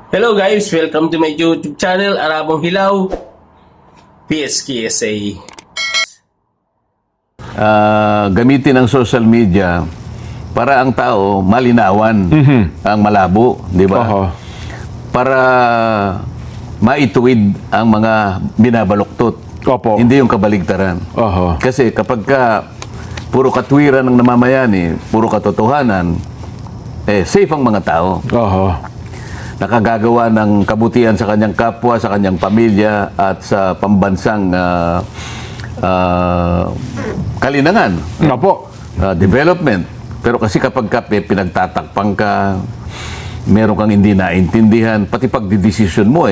Hello guys, welcome to my YouTube channel, Arabong Hilaw, PSKSA. Gamitin ang social media para ang tao malinawan ang malabo, di ba? Oho. Para maituwid ang mga binabaluktot. Opo. Hindi yung kabaligtaran. Oho. Kasi kapag puro katwiran ng namamayani, puro katotohanan, safe ang mga tao. Oho. Nakagagawa ng kabutihan sa kanyang kapwa, sa kanyang pamilya, at sa pambansang kalinangan, Opo. development. Pero kasi kapag pinagtatakpang ka, meron kang hindi naintindihan, pati pagdidesisyon mo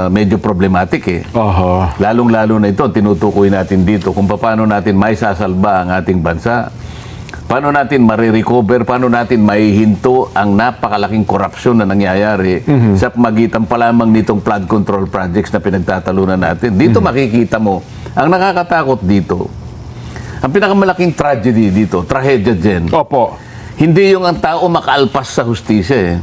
medyo problematic Oho. Lalong-lalo na ito, tinutukoy natin dito kung paano natin maisasalba ang ating bansa. Paano natin marirecover, paano natin maihinto ang napakalaking korupsyon na nangyayari sa magitan pa lamang nitong flood control projects na pinagtatalunan natin. Dito makikita mo, ang nakakatakot dito, ang pinakamalaking tragedy dito, trahedya dyan, Opo. hindi yung ang tao makaalpas sa hustisya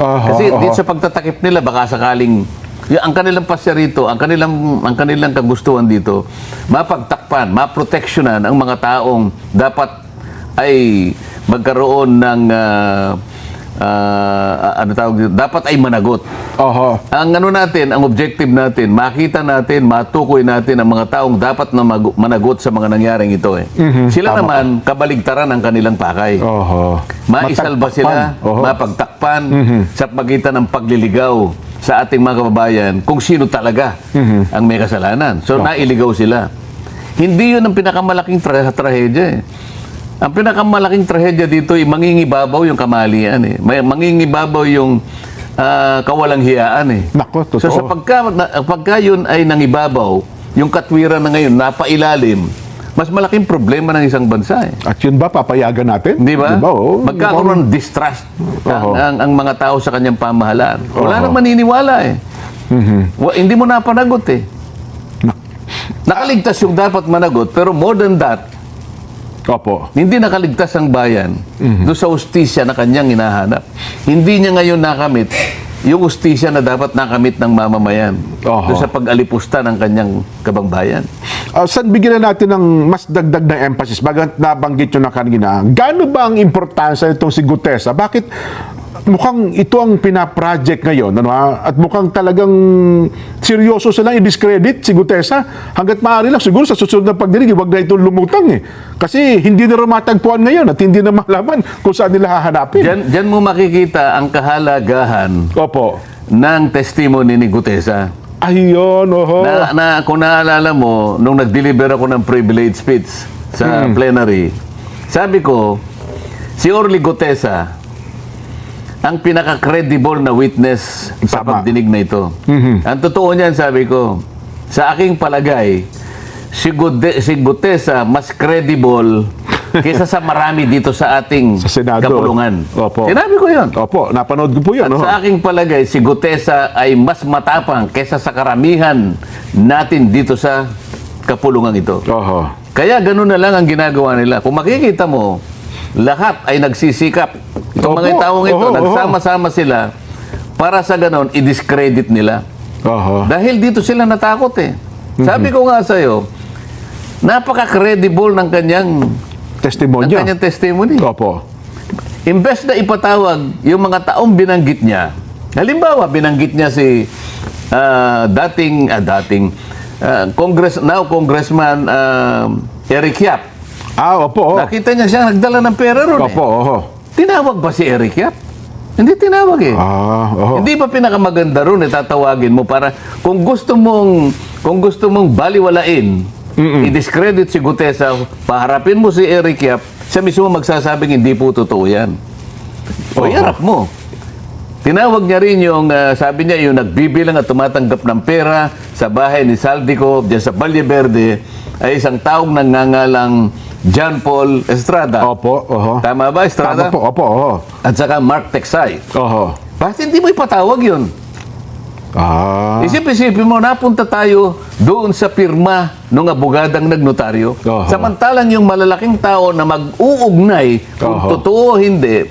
Oho. Kasi dito sa pagtatakip nila, baka sakaling ang kanilang pasya rito, ang kanilang kagustuhan dito, mapagtakpan, maproteksyonan ang mga taong dapat ay magkaroon ng dapat ay managot. Oho. Ang ang objective natin, makita natin, matukoy natin ang mga taong dapat na managot sa mga nangyaring ito Sila Tama. naman kabaligtaran ang kanilang pakay. Oho. Maisalba sila, Oho. mapagtakpan sa pagitan ng pagliligaw sa ating mga kababayan kung sino talaga ang may kasalanan. So, nailigaw sila. Hindi yun ang pinakamalaking trahedya Ang pinakamalaking trahedya dito ay mangingibabaw yung kamalian Mangingibabaw yung kawalang hiyaan Nako, totoo. So, sa pagka yun ay nangibabaw, yung katwiran na ngayon, napailalim, mas malaking problema ng isang bansa At yun ba, papayagan natin? Di ba? Oo. Magkakaroon ng distrust Oho. ang mga tao sa kanyang pamahalaan. Wala Oho. nang maniniwala Hindi mo napanagot Nakaligtas yung dapat managot, pero more than that, Opo. hindi nakaligtas ang bayan doon sa hustisya na kanyang hinahanap. Hindi niya ngayon nakamit yung hustisya na dapat nakamit ng mamamayan Oho. doon sa pag-alipusta ng kanyang kabangbayan. Saan bigyan na natin ng mas dagdag na emphasis? Bagang nabanggit nyo na kanina, gaano ba ang importansya itong si Gutesa? Bakit mukhang ito ang pinaproject ngayon, at mukhang talagang seryoso silang i-discredit si Gutesa? Hanggat maaari lang, siguro sa susunod na pagdinig, huwag na itong lumutang Kasi hindi na matagpuan ngayon at hindi na malaman kung saan nila hahanapin. Diyan mo makikita ang kahalagahan Opo. ng testimony ni Gutesa. Ayun, oho. Kung naalala mo, nung nag-deliver ako ng privilege speech sa plenary, sabi ko, si Orly Gutesa, ang pinaka-credible na witness sa Tama. pagdinig na ito. Ang totoo niyan, sabi ko, sa aking palagay, si Gutesa mas credible kaysa sa marami dito sa ating Sa Senado. kapulungan. Opo. Sinabi ko yun. Opo, napanood ko po yun. At oho. sa aking palagay, si Gutesa ay mas matapang kaysa sa karamihan natin dito sa kapulungan ito. Oho. Kaya ganun na lang ang ginagawa nila. Kung makikita mo, lahat ay nagsisikap. Itong Opo. mga taong ito, Oho, nagsama-sama sila para sa ganon, i-discredit nila. Oho. Dahil dito sila natakot Sabi ko nga sa'yo, napaka-credible ng kanyang Testimonya. testimony. Opo. Imbes na ipatawag yung mga taong binanggit niya, halimbawa, binanggit niya si Congressman Eric Yap. Opo. Nakita niya siya nagdala ng pera ron Opo, oho. Tinawag ba si Eric Yap? Hindi tinawag Oho. Hindi ba pinakamaganda ron tatawagin mo para kung gusto mong baliwalain, i-discredit si Gutesa, paharapin mo si Eric Yap, siya mismo magsasabing hindi po totoo yan. O iharap mo. Tinawag niya rin yung, sabi niya, yung nagbibilang at tumatanggap ng pera sa bahay ni Saldico, diyan sa Valle Verde, ay isang taong nangangalang John Paul Estrada. Opo, oho. Tama ba, Estrada? Tama po, opo, oho. At saka Mark Texay. Oho. Bakit hindi mo ipatawag yun? Isip-isipin mo, napunta tayo doon sa pirma ng abogadang nagnotaryo. Oho. Samantalang yung malalaking tao na mag-uugnay kung Oho. totoo o hindi,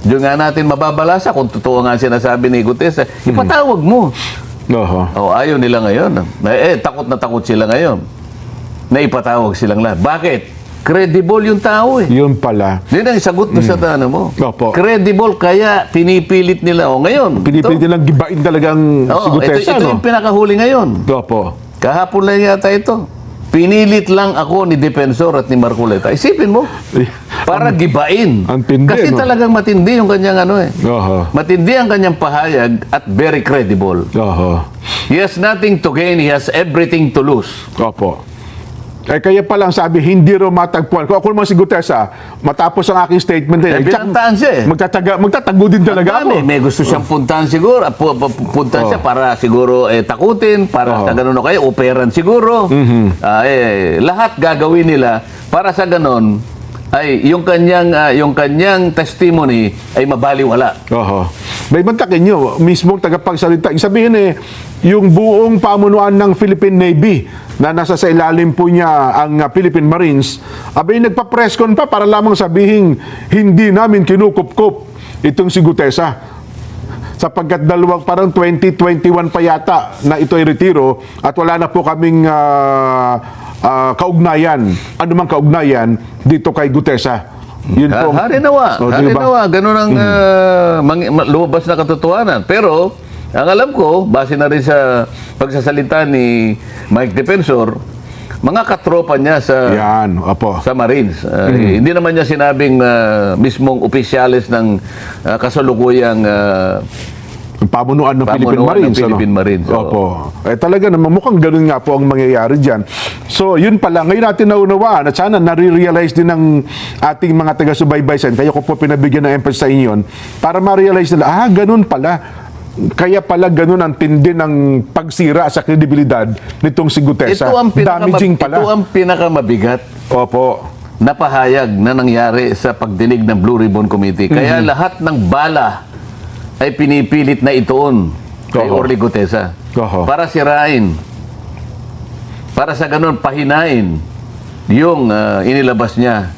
Doon nga natin mababalasa kung totoo nga sinasabi ni Gutesa. Ipatawag mo. Oho. Ayaw nila ngayon. Takot na takot sila ngayon. Na ipatawag silang lahat. Bakit? Credible yung tao eh. Yun pala. Yun ang sagot mo sa tanong mo. Opo. Credible, kaya pinipilit nila. Ngayon. Pinipilit nilang gibain talagang si Gutesa, ito no? yung pinakahuli ngayon. Opo. Kahapon lang yata ito. Pinilit lang ako ni Defensor at ni Marcoleta. Isipin mo. Para gibain. ang tindi, Kasi no? talagang matindi yung kanyang Oho. Matindi ang kanyang pahayag at very credible. Oho. He has nothing to gain, he has everything to lose. Opo. Kaya pa lang sabi, hindi raw matagpuan. Kung ako naman si Gutesa, matapos ang aking statement din, Pinantaan siya eh. magtatago din talaga ako. May gusto siyang puntahan siguro. Puntahan siya para siguro takutin, para sa ganun o kaya operan siguro. Lahat gagawin nila para sa ganun ay yung kanyang testimony ay mabaliwala. Oho. May bantakin nyo, mismong tagapagsalita. Sabihin yung buong pamunuan ng Philippine Navy na nasa sa ilalim po niya ang Philippine Marines, abay nagpa-press con pa para lamang sabihin hindi namin kinukupkup itong si Gutesa. Sapagkat parang 2021 pa yata na ito ay retiro at wala na po kaming kaugnayan, anumang kaugnayan dito kay Gutesa. Yun po. Harinawa. Harinawa. Ganun ang lumabas na katotohanan. Pero, ang alam ko, base na rin sa pagsasalita ni Mike Defensor, mga katropa niya sa Marines. Hindi naman niya sinabing mismong opisyalis ng kasalukuyang pamunuan ng Philippine Marines. Opo. Talaga naman, mukhang ganun nga po ang mangyayari dyan. So, yun pala. Ngayon natin naunawaan at sana nare-realize din ng ating mga taga-subaybay sa kaya ko po pinabigyan ng emphasis sa inyo yun, para ma-realize nila, ganun pala. Kaya pala ganun ang tindi ng pagsira sa kredibilidad nitong si Gutesa. Damaging pala. Ito ang pinakamabigat. Opo. Na pahayag na nangyari sa pagdinig ng Blue Ribbon Committee. Kaya lahat ng bala ay pinipilit na ituon kay Orly Gutesa. Para sirain. Para sa ganun, pahinain yung inilabas niya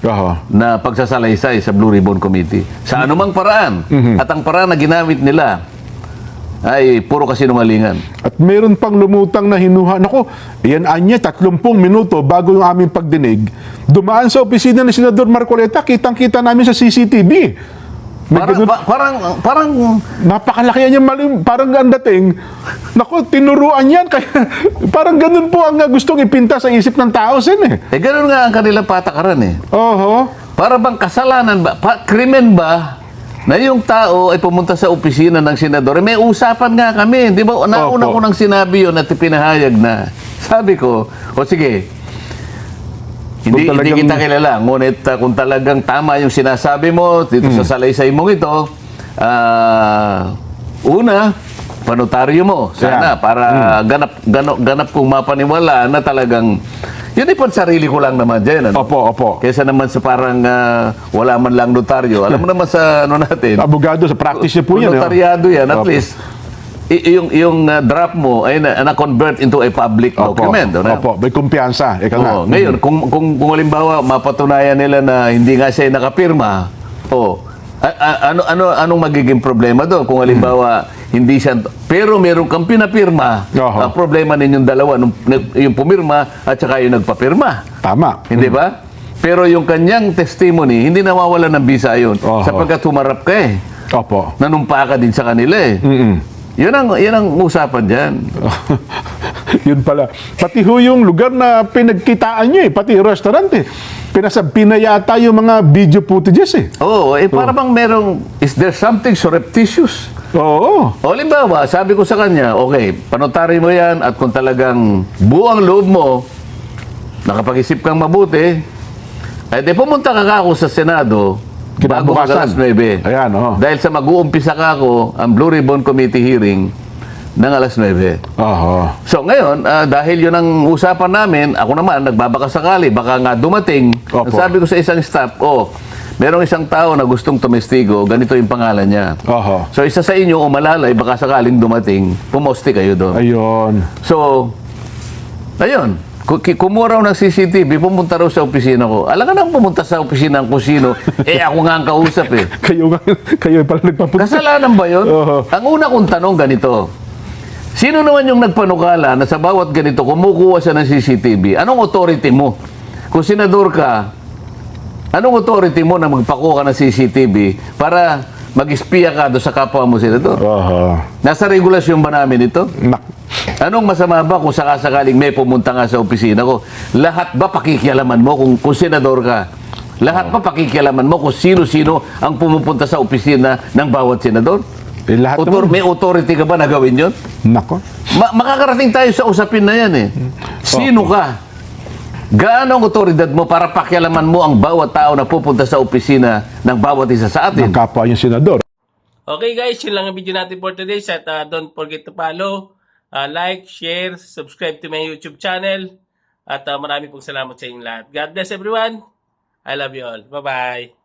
na pagsasalaysay sa Blue Ribbon Committee. Sa anumang paraan. At ang paraan na ginamit nila ay puro kasinungalingan. At meron pang lumutang na hinuha. Naku, yan anya, 30 minuto bago yung aming pagdinig. Dumaan sa opisina ni Senador Marcoleta, kitang-kita namin sa CCTV. Parang napakalaki yan yung parang ang dating. Naku, tinuruan yan. Kaya, parang ganun po ang gustong ipinta sa isip ng tao sin ganun nga ang kanilang patakaran Oho. Para bang kasalanan ba? Krimen ba? Na yung tao ay pumunta sa opisina ng senador. May usapan nga kami. Di ba? Nauna ko nang sinabi yun at ipinahayag na. Sabi ko, sige, hindi kita kilala. Ngunit kung talagang tama yung sinasabi mo dito sa salaysay mong ito, una, panotaryo mo. Sana para ganap kong mapaniwala na talagang yun ay sarili ko lang naman dyan. Opo. Kaysa naman sa parang wala man lang notaryo. Alam mo naman sa natin. Abogado, sa practice niya po yan. Notaryado yan. At least, yung draft mo ay na-convert into a public document. Opo, may kumpiyansa. Ngayon, kung halimbawa mapatunayan nila na hindi nga siya nakapirma, anong magiging problema doon? Kung halimbawa, hindi siya, pero meron kang pinapirma, ang problema ninyong dalawa, yung pumirma at saka yung nagpapirma. Tama. Hindi ba? Pero yung kanyang testimony, hindi nawawala ng bisa yun. Sapagkat humarap ka Opo. Nanumpa ka din sa kanila Yun ang usapan dyan. Yun pala. Pati ho yung lugar na pinagkitaan nyo pati restaurant pinayata yung mga video footages para bang is there something surreptitious? Oo. Halimbawa, sabi ko sa kanya, panotary mo yan at kung talagang buang loob mo, nakapag-isip kang mabuti, pumunta ka ako sa Senado bago alas 9. Ayan, Dahil sa mag-uumpisa ka ako ang Blue Ribbon Committee hearing ng alas 9. So ngayon, dahil yun ang usapan namin, ako naman, nagbabakasakali, baka nga dumating, sabi ko sa isang staff, merong isang tao na gustong tumestigo, ganito yung pangalan niya. So isa sa inyo, umalalay, baka sakaling dumating, pumoste kayo doon. Ayun. So, ayun. Kumuha raw ng CCTV, pumunta raw sa opisina ko. Alam ka nang pumunta sa opisina ng kusino, ako nga ang kausap eh. Kayo pala nagpapunta. Kasalanan ba yun? Oo. Ang una kong tanong ganito, sino naman yung nagpanukala na sa bawat ganito kumukuha siya ng CCTV? Anong authority mo? Kung senador ka, anong authority mo na magpakuha ka ng CCTV para mag-espiya ka doon sa kapwa mo senador? Nasa regulasyon ba namin ito? Anong masama ba kung sakasakaling may pumunta nga sa opisina ko? Lahat ba pakikialaman mo kung senador ka? Lahat ba pakikialaman mo kung sino-sino ang pumupunta sa opisina ng bawat senador? Lahat naman. May authority ka ba na gawin yun? Nako. Makakarating tayo sa usapin na yan eh. Sino ka? Gaano ang otoridad mo para pakialaman mo ang bawat tao na pupunta sa opisina ng bawat isa sa atin? Ng kapwa yung senador. Okay guys, yun lang ang video natin for today. At don't forget to follow, like, share, subscribe to my YouTube channel. At marami pong salamat sa inyong lahat. God bless everyone. I love you all. Bye-bye.